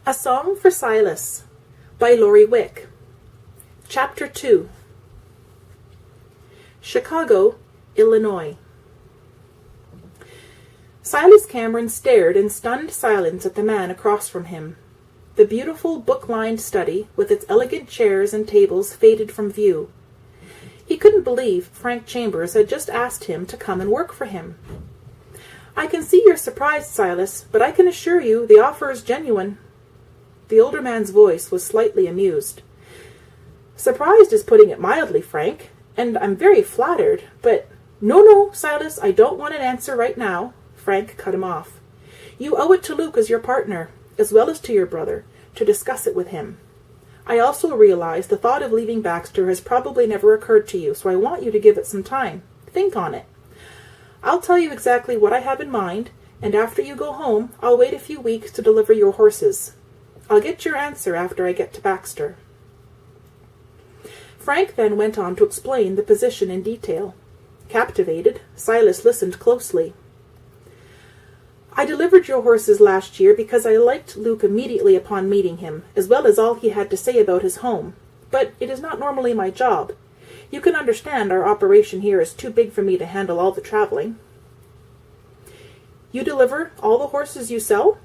A Song for Silas by Lori Wick. Chapter 2. Chicago, Illinois. Silas Cameron stared in stunned silence at the man across from him. The beautiful book-lined study, with its elegant chairs and tables, faded from view. He couldn't believe Frank Chambers had just asked him to come and work for him. "I can see you're surprised, Silas, but I can assure you the offer is genuine." The older man's voice was slightly amused. "Surprised is putting it mildly, Frank, and I'm very flattered, but—" No, Silas, I don't want an answer right now," Frank cut him off. "You owe it to Luke as your partner, as well as to your brother, to discuss it with him. I also realize the thought of leaving Baxter has probably never occurred to you, so I want you to give it some time. Think on it. I'll tell you exactly what I have in mind, and after you go home, I'll wait a few weeks to deliver your horses. I'll get your answer after I get to Baxter." Frank then went on to explain the position in detail. Captivated, Silas listened closely. "I delivered your horses last year because I liked Luke immediately upon meeting him, as well as all he had to say about his home. But it is not normally my job. You can understand our operation here is too big for me to handle all the traveling." "You deliver all the horses you sell?"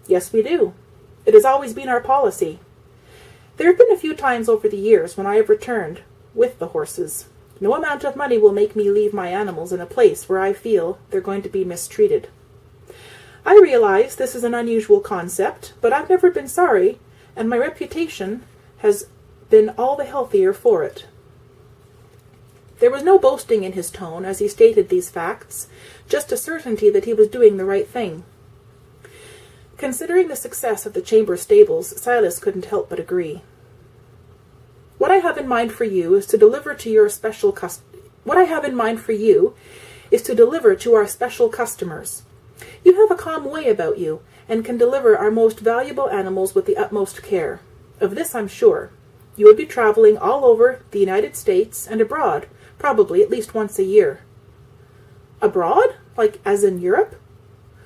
"Yes, we do. It has always been our policy. There have been a few times over the years when I have returned with the horses. No amount of money will make me leave my animals in a place where I feel they're going to be mistreated. I realize this is an unusual concept, but I've never been sorry, and my reputation has been all the healthier for it." There was no boasting in his tone as he stated these facts, just a certainty that he was doing the right thing. Considering the success of the Chambers stables, Silas couldn't help but agree. What I have in mind for you is to deliver to our special customers. You have a calm way about you, and can deliver our most valuable animals with the utmost care. Of this I'm sure. You would be traveling all over the United States and abroad, probably at least once a year." "Abroad? Like as in Europe?"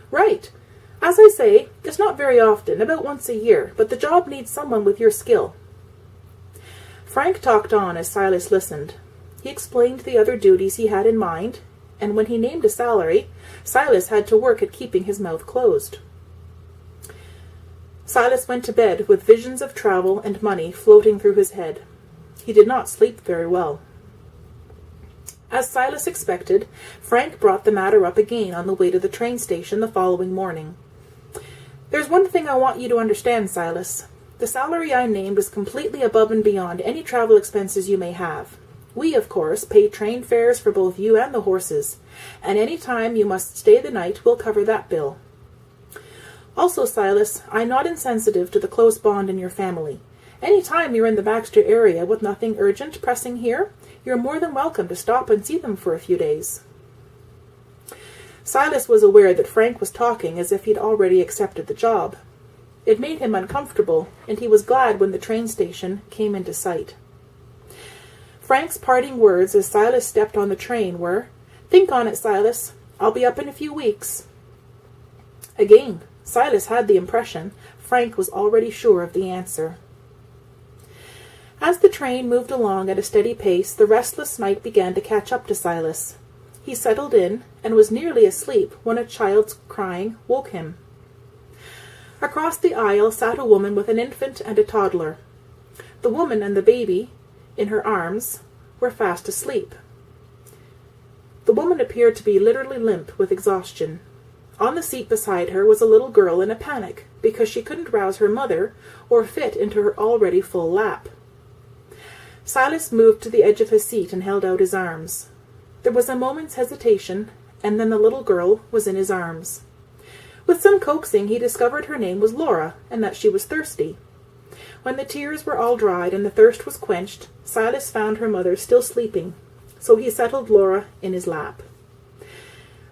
"Right. As I say, it's not very often, about once a year, but the job needs someone with your skill." Frank talked on as Silas listened. He explained the other duties he had in mind, and when he named a salary, Silas had to work at keeping his mouth closed. Silas went to bed with visions of travel and money floating through his head. He did not sleep very well. As Silas expected, Frank brought the matter up again on the way to the train station the following morning. "There's one thing I want you to understand, Silas. The salary I named is completely above and beyond any travel expenses you may have. We, of course, pay train fares for both you and the horses, and any time you must stay the night, we'll cover that bill. Also, Silas, I'm not insensitive to the close bond in your family. Any time you're in the Baxter area with nothing urgent pressing here, you're more than welcome to stop and see them for a few days." Silas was aware that Frank was talking as if he'd already accepted the job. It made him uncomfortable, and he was glad when the train station came into sight. Frank's parting words as Silas stepped on the train were, "Think on it, Silas. I'll be up in a few weeks." Again, Silas had the impression Frank was already sure of the answer. As the train moved along at a steady pace, the restless night began to catch up to Silas. He settled in and was nearly asleep when a child's crying woke him. Across the aisle sat a woman with an infant and a toddler. The woman and the baby, in her arms, were fast asleep. The woman appeared to be literally limp with exhaustion. On the seat beside her was a little girl in a panic because she couldn't rouse her mother or fit into her already full lap. Silas moved to the edge of his seat and held out his arms. There was a moment's hesitation, and then the little girl was in his arms. With some coaxing, he discovered her name was Laura, and that she was thirsty. When the tears were all dried and the thirst was quenched, Silas found her mother still sleeping, so he settled Laura in his lap.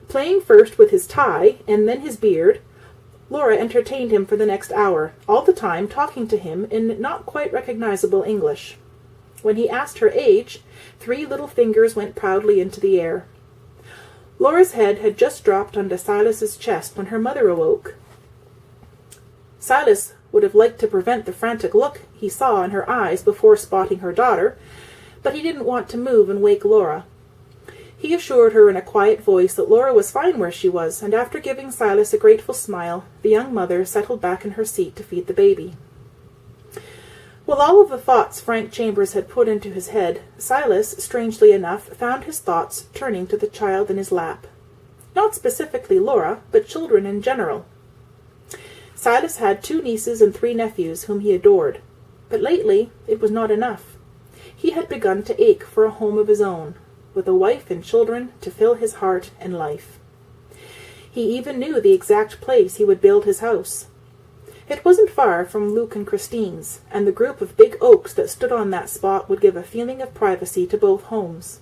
Playing first with his tie and then his beard, Laura entertained him for the next hour, all the time talking to him in not quite recognizable English. When he asked her age, 3 little fingers went proudly into the air. Laura's head had just dropped onto Silas's chest when her mother awoke. Silas would have liked to prevent the frantic look he saw in her eyes before spotting her daughter, but he didn't want to move and wake Laura. He assured her in a quiet voice that Laura was fine where she was, and after giving Silas a grateful smile, the young mother settled back in her seat to feed the baby. With all of the thoughts Frank Chambers had put into his head, Silas, strangely enough, found his thoughts turning to the child in his lap. Not specifically Laura, but children in general. Silas had 2 nieces and 3 nephews whom he adored, but lately it was not enough. He had begun to ache for a home of his own, with a wife and children to fill his heart and life. He even knew the exact place he would build his house. It wasn't far from Luke and Christine's, and the group of big oaks that stood on that spot would give a feeling of privacy to both homes.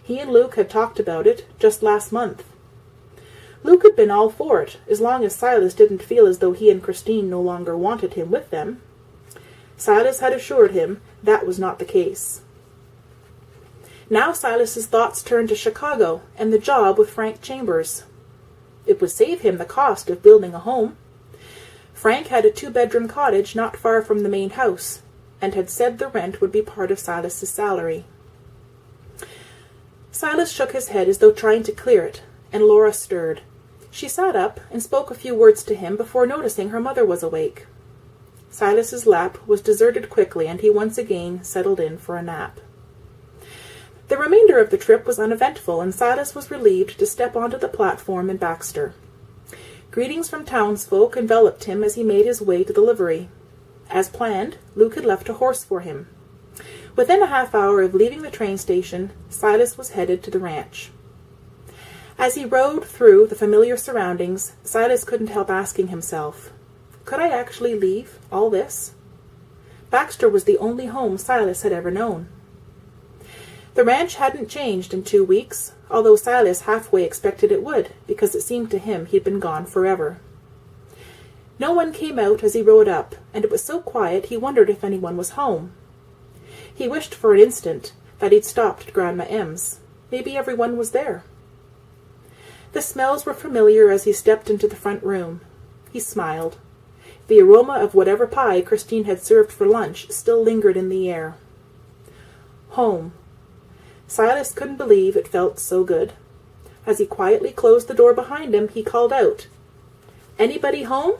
He and Luke had talked about it just last month. Luke had been all for it, as long as Silas didn't feel as though he and Christine no longer wanted him with them. Silas had assured him that was not the case. Now Silas's thoughts turned to Chicago and the job with Frank Chambers. It would save him the cost of building a home. Frank had a 2-bedroom cottage not far from the main house, and had said the rent would be part of Silas's salary. Silas shook his head as though trying to clear it, and Laura stirred. She sat up and spoke a few words to him before noticing her mother was awake. Silas's lap was deserted quickly, and he once again settled in for a nap. The remainder of the trip was uneventful, and Silas was relieved to step onto the platform in Baxter. Greetings from townsfolk enveloped him as he made his way to the livery. As planned, Luke had left a horse for him. Within a half hour of leaving the train station, Silas was headed to the ranch. As he rode through the familiar surroundings, Silas couldn't help asking himself, could I actually leave all this? Baxter was the only home Silas had ever known. The ranch hadn't changed in 2 weeks, although Silas halfway expected it would, because it seemed to him he'd been gone forever. No one came out as he rode up, and it was so quiet he wondered if anyone was home. He wished for an instant that he'd stopped at Grandma M's. Maybe everyone was there. The smells were familiar as he stepped into the front room. He smiled. The aroma of whatever pie Christine had served for lunch still lingered in the air. Home. Silas couldn't believe it felt so good. As he quietly closed the door behind him, he called out, "Anybody home?"